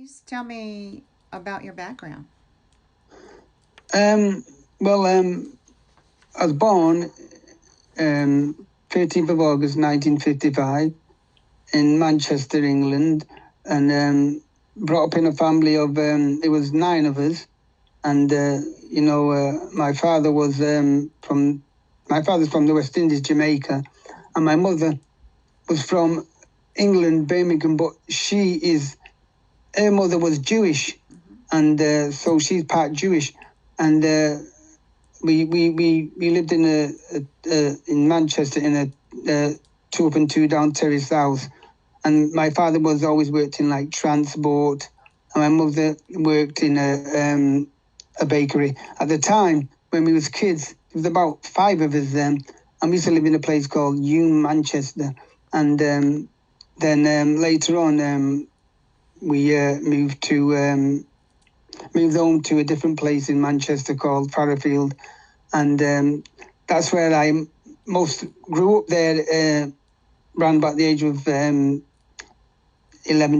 please tell me about your background. Well, I was born 13th of August 1955 in Manchester, England, and brought up in a family of, it was 9 of us. And, my father was my father's from the West Indies, Jamaica, and my mother was from England, Birmingham, but her mother was Jewish, and so she's part Jewish, and we lived in Manchester in a 2 up and 2 down terrace house, and my father was always worked in like transport, and my mother worked in a bakery. At the time when we was kids, there was about 5 of us then, and we used to live in a place called Manchester, and then later on we moved home to a different place in Manchester called Farrowfield, and that's where I most grew up there, around about the age of 11,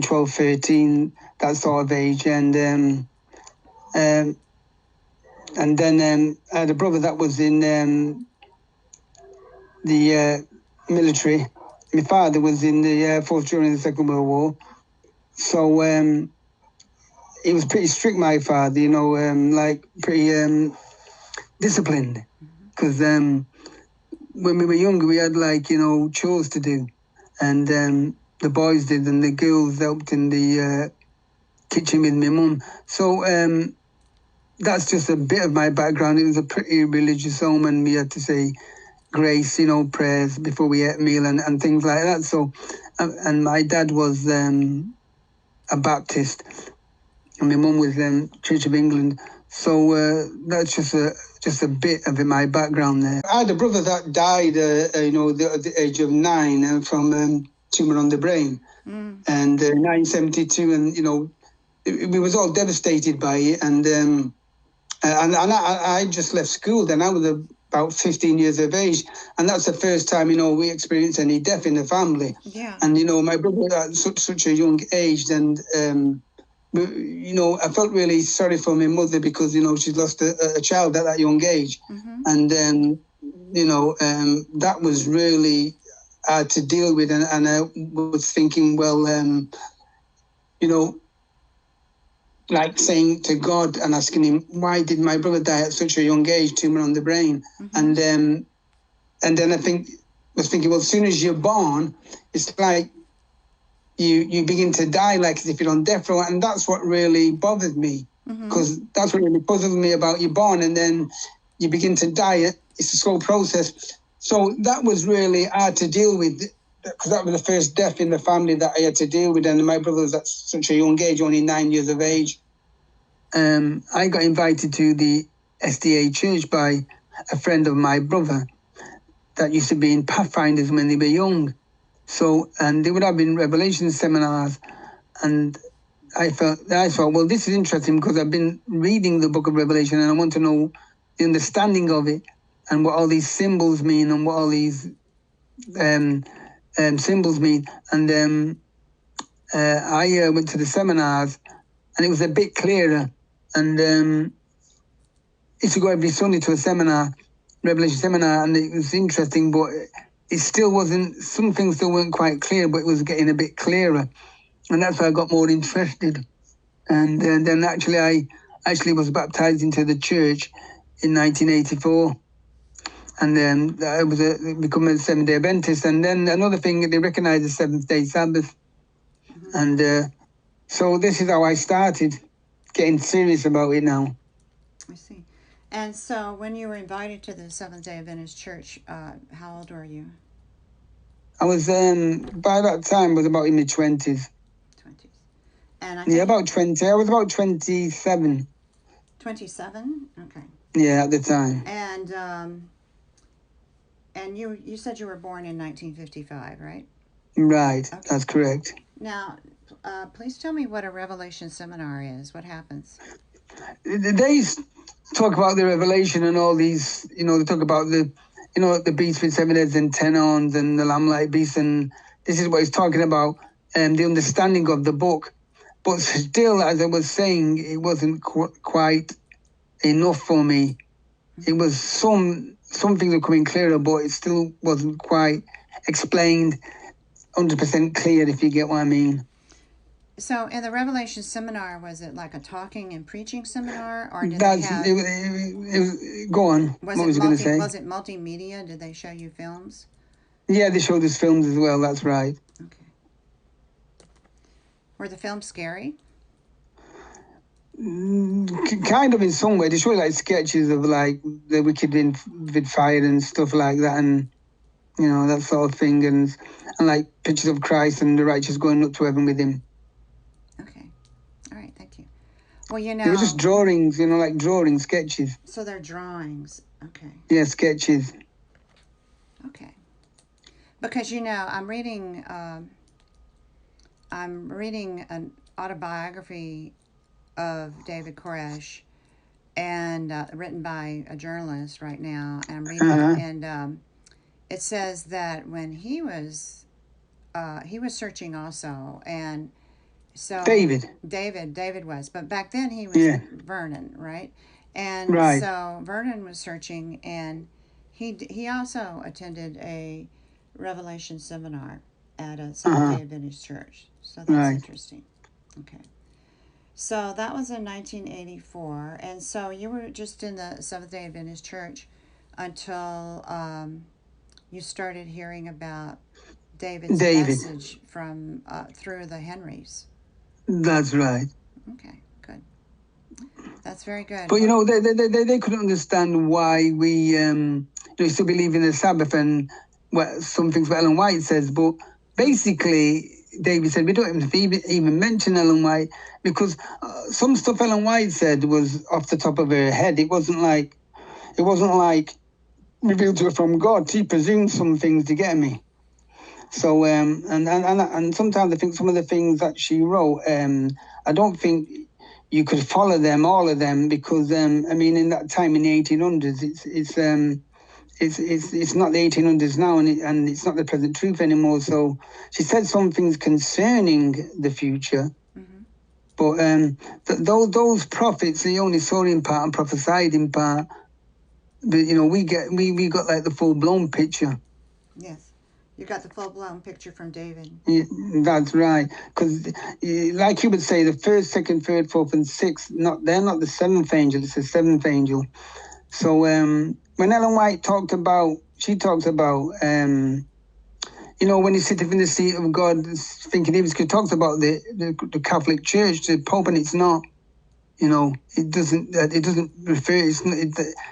12, 13, that sort of age, and then I had a brother that was in the military. My father was in the Air Force during the Second World War, so he was pretty strict, my father, like pretty disciplined, because when we were younger we had chores to do, and the boys did and the girls helped in the kitchen with my mum. So that's just a bit of my background. It was a pretty religious home, and we had to say grace, prayers before we ate a meal and things like that. So and my dad was a Baptist, and my mum was Church of England. So that's just a bit of my background there. I had a brother that died, at the age of 9 from tumor on the brain, and 1972, and we was all devastated by it, and I just left school then. I was about 15 years of age, and that's the first time we experienced any death in the family. Yeah. And my brother at such a young age, and I felt really sorry for my mother because she'd lost a child at that young age, and that was really hard to deal with, and I was thinking, well, like saying to God and asking him, why did my brother die at such a young age, tumor on the brain? And then I was thinking, well, as soon as you're born, it's like you begin to die, like as if you're on death row, and that's what really bothered me, because that's what really puzzles me about you born and then you begin to die. It's a slow process. So that was really hard to deal with, because that was the first death in the family that I had to deal with, and my brother was at such a young age, only 9 years of age. I got invited to the SDA church by a friend of my brother that used to be in Pathfinders when they were young. So, and they would have been Revelation seminars, and I thought, well, this is interesting because I've been reading the book of Revelation and I want to know the understanding of it and what all these symbols mean and what all these symbols mean. And I went to the seminars, and it was a bit clearer. And I used to go every Sunday to a seminar, Revelation seminar, and it was interesting, but it still wasn't, some things still weren't quite clear, but it was getting a bit clearer. And that's why I got more interested. And then I actually was baptized into the church in 1984. And then I was become a Seventh-day Adventist. And then another thing, they recognize the Seventh-day Sabbath. And so this is how I started getting serious about it now. I see. And so when you were invited to the Seventh-day Adventist Church, how old were you? I was, by that time, was about in my 20s. 20s. And about 20. I was about 27. 27? Okay. Yeah, at the time. And you said you were born in 1955, right? Right, okay. That's correct. Now, please tell me what a Revelation seminar is. What happens? They talk about the Revelation and all these, they talk about the beast with 7 heads and 10 horns and the lamb-like beast, and this is what he's talking about, the understanding of the book. But still, as I was saying, it wasn't quite enough for me. It was some things were coming clearer, but it still wasn't quite explained 100% clear, if you get what I mean. So, in the Revelation seminar, was it like a talking and preaching seminar, or did That's they have? Go on. Was What it was you going to say? Was it multimedia? Did they show you films? Yeah, they showed us films as well. That's right. Okay. Were the films scary? Kind of in some way. They show like sketches of like the wicked with fire and stuff like that, and that sort of thing, and like pictures of Christ and the righteous going up to heaven with him. Okay. All right. Thank you. Well, They were just drawings, like drawing sketches. So they're drawings. Okay. Yeah, sketches. Okay. Because I'm reading an autobiography of David Koresh, and written by a journalist right now, and I'm reading it, and it says that when he was searching also, and so David was, but back then he was Vernon, right? And so Vernon was searching, and he also attended a Revelation seminar at a Seventh-day Adventist Church. So that's interesting. Okay. So that was in 1984, and so you were just in the Seventh-day Adventist Church until you started hearing about David's message from through the Henrys. That's right. Okay, good. That's very good. But they couldn't understand why we still believe in the Sabbath and some things what Ellen White says. But basically, David said we don't even mention Ellen White because some stuff Ellen White said was off the top of her head. It wasn't like revealed to her from God. She presumed some things to get me. So and sometimes I think some of the things that she wrote, I don't think you could follow them, all of them, because in that time in the 1800s, it's not the 1800s now, and it's not the present truth anymore. So she said some things concerning the future, but those prophets, they only saw in part and prophesied in part. But we got like the full blown picture. Yes. You got the full-blown picture from David. Yeah, that's right. Because, like you would say, the first, second, third, fourth, and sixth, they're not the seventh angel. It's the seventh angel. So when Ellen White talks about, when he's sitting in the seat of God, thinking he talks about the Catholic Church, the Pope, and it's not. It doesn't refer.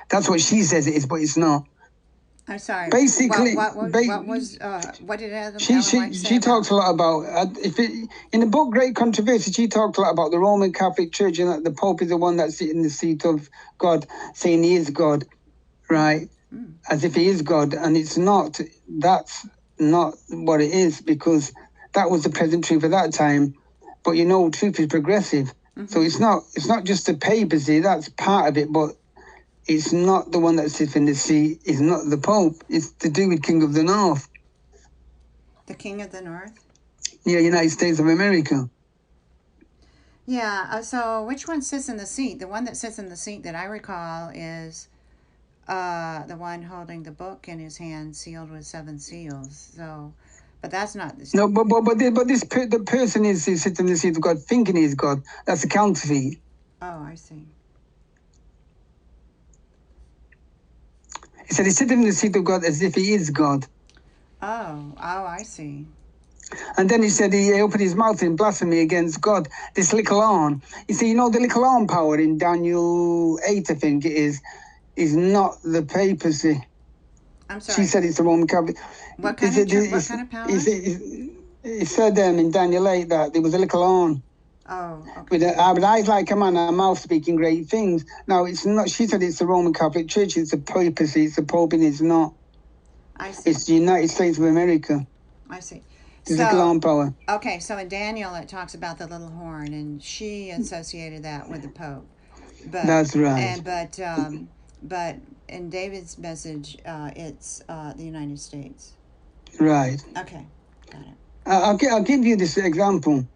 That's what she says it is, but it's not. I'm sorry. Basically, what did Ellen White say? She talks a lot about in the book Great Controversy. She talks a lot about the Roman Catholic Church and that the Pope is the one that's sitting in the seat of God, saying he is God, right? As if he is God, and it's not. That's not what it is, because that was the present truth at that time. But truth is progressive, so it's not just the papacy. That's part of it, but it's not the one that sits in the seat. It's not the Pope. It's to do with King of the North. The King of the North? Yeah, United States of America. Yeah, so which one sits in the seat? The one that sits in the seat that I recall is the one holding the book in his hand, sealed with 7 seals. So, but that's not the seat. No, but the person is sitting in the seat of God, thinking he's God. That's a counterfeit. Oh, I see. He said he's sitting in the seat of God as if he is God. Oh, I see. And then he said he opened his mouth in blasphemy against God. This little horn. You see, the little horn power in Daniel 8, I think it is not the papacy. I'm sorry. She said it's the Roman Catholic. What kind of power? He said in Daniel 8 that there was a little horn. Oh, okay. With eyes like a man and a mouth speaking great things. No, it's not. She said it's the Roman Catholic Church. It's the papacy. It's the Pope, and it's not. I see. It's the United States of America. I see. It's little horn power. Okay, so in Daniel it talks about the little horn, and she associated that with the Pope. But, that's right. But in David's message, it's the United States. Right. Okay, got it. I'll give you this example.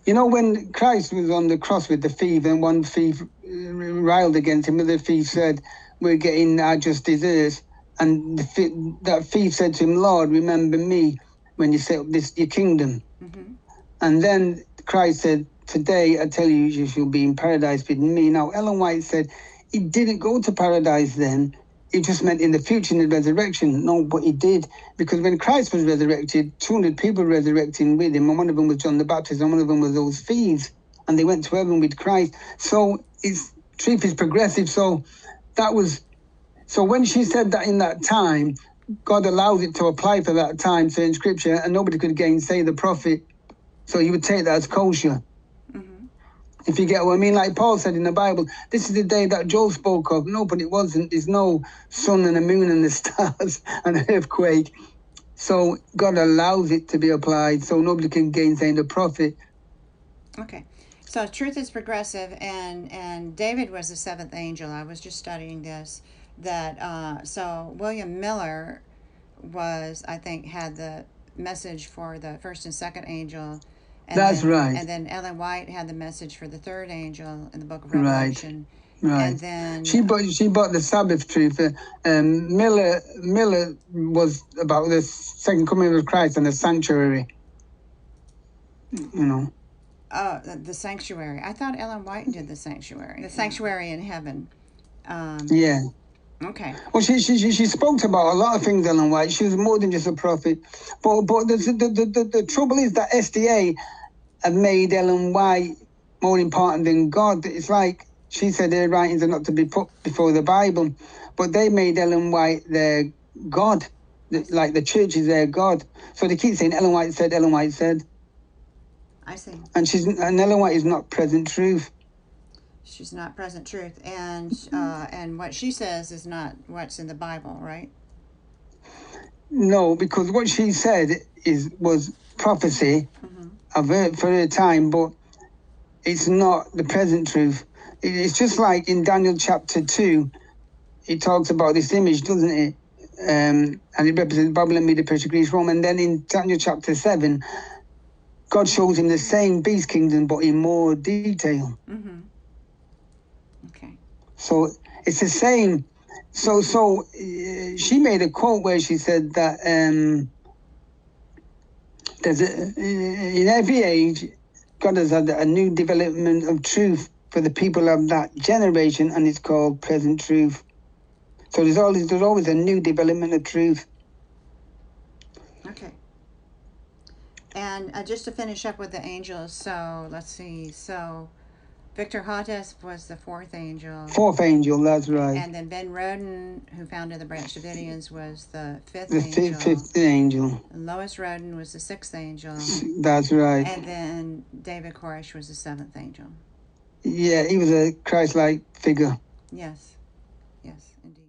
You know, when Christ was on the cross with the thief, and one thief riled against him, the thief said, "We're getting our just desserts." And that thief said to him, "Lord, remember me when you set up your kingdom." Mm-hmm. And then Christ said, "Today, I tell you, you shall be in paradise with me." Now, Ellen White said he didn't go to paradise then. It just meant in the future, in the resurrection. No, but he did. Because when Christ was resurrected, 200 people were resurrecting with him. And one of them was John the Baptist, and one of them was those thieves. And they went to heaven with Christ. So truth is progressive. So when she said that in that time, God allows it to apply for that time. So in Scripture, and nobody could gainsay the prophet. So you would take that as kosher. Mm-hmm. If you get what I mean, like Paul said in the Bible, this is the day that Joel spoke of. No, but it wasn't. There's no sun and the moon and the stars and an earthquake. So God allows it to be applied, so nobody can gainsay the prophet. Okay. So truth is progressive, and David was the seventh angel. I was just studying this. So William Miller I think, had the message for the first and second angel. That's right. And then Ellen White had the message for the third angel in the book of Right. Revelation. Right. And then she brought the Sabbath truth. Miller was about the second coming of Christ and the sanctuary. You know. The sanctuary. I thought Ellen White did the sanctuary. The sanctuary in heaven. Yeah. Okay. Well, she spoke about a lot of things, Ellen White. She was more than just a prophet. But the trouble is that SDA have made Ellen White more important than God. It's like she said her writings are not to be put before the Bible, but they made Ellen White their God. Like the church is their God. So they keep saying Ellen White said, Ellen White said. I see. And Ellen White is not present truth. She's not present truth, and what she says is not what's in the Bible, right? No, because what she said was prophecy of her, for her time, but it's not the present truth. It's just like in Daniel chapter 2, it talks about this image, doesn't it? And it represents Babylon, Media, Persia, Greece, Rome. And then in Daniel chapter 7, God shows him the same beast kingdom, but in more detail. Mm-hmm. Okay. So it's the same. So she made a quote where she said that in every age, God has had a new development of truth for the people of that generation, and it's called present truth. So there's always a new development of truth. Okay. And just to finish up with the angels, so let's see. So Victor Hotez was the fourth angel. Fourth angel, that's right. And then Ben Roden, who founded the Branch Davidians, was the fifth angel. The fifth angel. And Lois Roden was the sixth angel. That's right. And then David Koresh was the seventh angel. Yeah, he was a Christ-like figure. Yes. Yes, indeed.